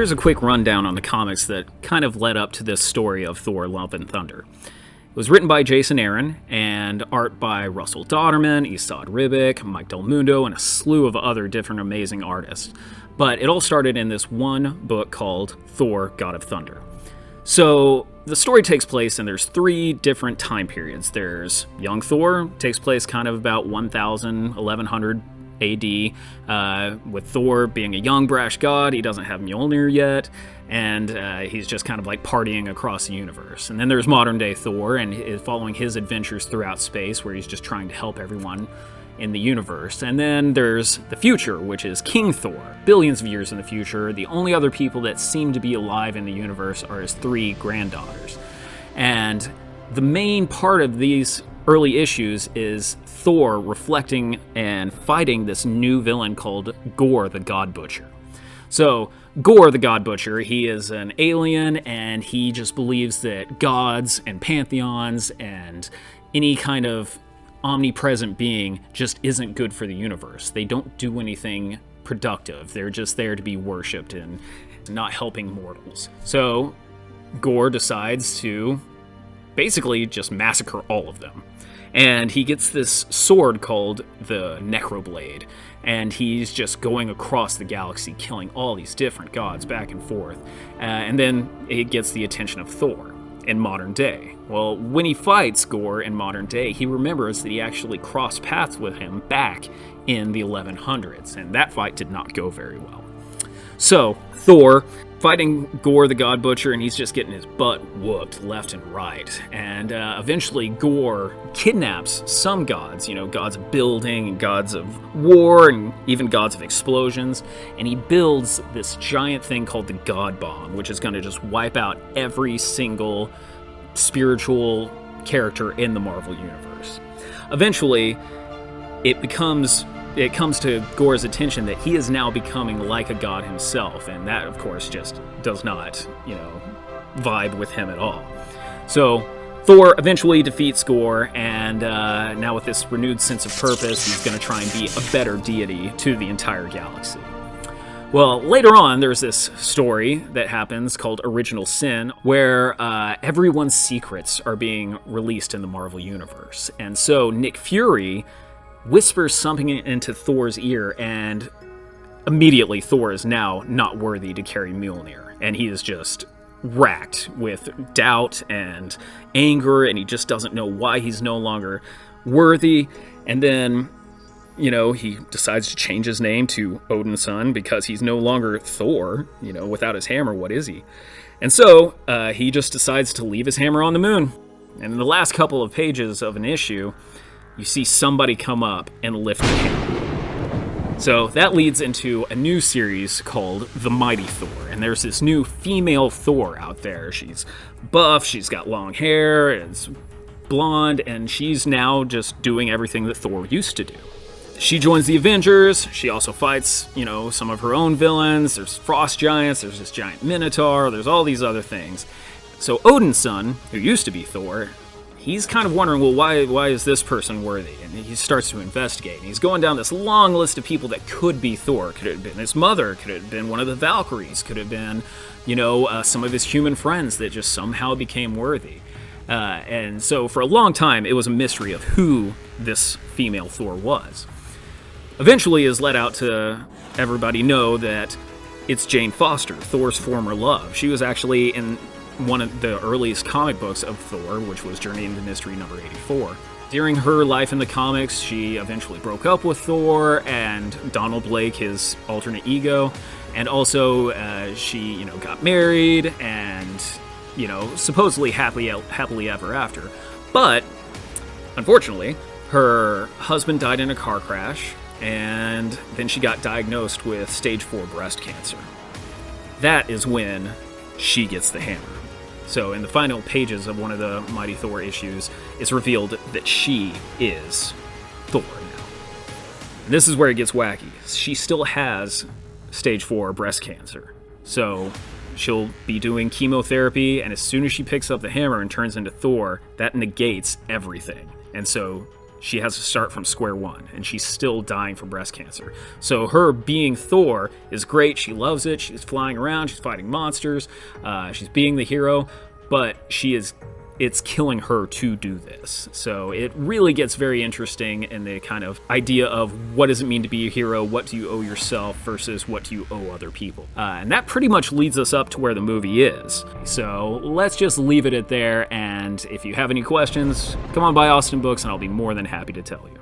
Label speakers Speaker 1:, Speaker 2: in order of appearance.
Speaker 1: Here's a quick rundown on the comics that kind of led up to this story of Thor: Love and Thunder. It was written by Jason Aaron and art by Russell Dodderman, Esad Ribic, Mike Del Mundo, and a slew of other different amazing artists. But it all started in this one book called Thor: God of Thunder. So the story takes place, and there's 3 different time periods. There's young Thor, takes place kind of about 1100 AD, with Thor being a young, brash god. He doesn't have Mjolnir yet, and he's just kind of like partying across the universe. And then there's modern-day Thor, and following his adventures throughout space, where he's just trying to help everyone in the universe. And then there's the future, which is King Thor, billions of years in the future. The only other people that seem to be alive in the universe are his 3 granddaughters. And the main part of these early issues is Thor reflecting and fighting this new villain called Gorr the God Butcher. So Gorr the God Butcher, he is an alien, and he just believes that gods and pantheons and any kind of omnipresent being just isn't good for the universe. They don't do anything productive. They're just there to be worshipped and not helping mortals. So Gorr decides to basically just massacre all of them. And he gets this sword called the Necroblade, and he's just going across the galaxy, killing all these different gods back and forth. And then it gets the attention of Thor in modern day. Well, when he fights Gorr in modern day, he remembers that he actually crossed paths with him back in the 1100s, and that fight did not go very well. So Thor fighting Gorr the God Butcher, and he's just getting his butt whooped left and right. And eventually Gorr kidnaps some gods, gods of building and gods of war and even gods of explosions, and he builds this giant thing called the God Bomb, which is going to just wipe out every single spiritual character in the Marvel Universe. Eventually, it comes to Gorr's attention that he is now becoming like a god himself, and that, of course, just does not, vibe with him at all. So Thor eventually defeats Gorr, and now with this renewed sense of purpose, he's going to try and be a better deity to the entire galaxy. Well, later on, there's this story that happens called Original Sin, where everyone's secrets are being released in the Marvel Universe. And so Nick Fury whispers something into Thor's ear, and immediately Thor is now not worthy to carry Mjolnir. And he is just racked with doubt and anger, and he just doesn't know why he's no longer worthy. And then he decides to change his name to Odin's son because he's no longer Thor. Without his hammer, what is he? And so he just decides to leave his hammer on the moon. And in the last couple of pages of an issue, you see somebody come up and lift the hammer. So that leads into a new series called The Mighty Thor. And there's this new female Thor out there. She's buff, she's got long hair, it's blonde, and she's now just doing everything that Thor used to do. She joins the Avengers. She also fights, some of her own villains. There's frost giants. There's this giant minotaur. There's all these other things. So Odin's son, who used to be Thor, he's kind of wondering, well, why is this person worthy? And he starts to investigate. And he's going down this long list of people that could be Thor. Could it have been his mother? Could it have been one of the Valkyries? Could it have been, some of his human friends that just somehow became worthy? And so for a long time, it was a mystery of who this female Thor was. Eventually is let out to everybody know that it's Jane Foster, Thor's former love. She was actually in one of the earliest comic books of Thor, which was Journey into Mystery number 84. During her life in the comics, she eventually broke up with Thor and Donald Blake, his alternate ego, and also she, got married and, supposedly happily ever after. But, unfortunately, her husband died in a car crash, and then she got diagnosed with stage 4 breast cancer. That is when she gets the hammer. So in the final pages of one of the Mighty Thor issues, it's revealed that she is Thor now. And this is where it gets wacky. She still has stage 4 breast cancer. So she'll be doing chemotherapy, and as soon as she picks up the hammer and turns into Thor, that negates everything. And so she has to start from square one, and she's still dying from breast cancer. So her being Thor is great. She loves it. She's flying around. She's fighting monsters. She's being the hero, but it's killing her to do this. So it really gets very interesting in the kind of idea of what does it mean to be a hero, what do you owe yourself versus what do you owe other people. And that pretty much leads us up to where the movie is. So let's just leave it at there, and if you have any questions, come on by Austin Books and I'll be more than happy to tell you.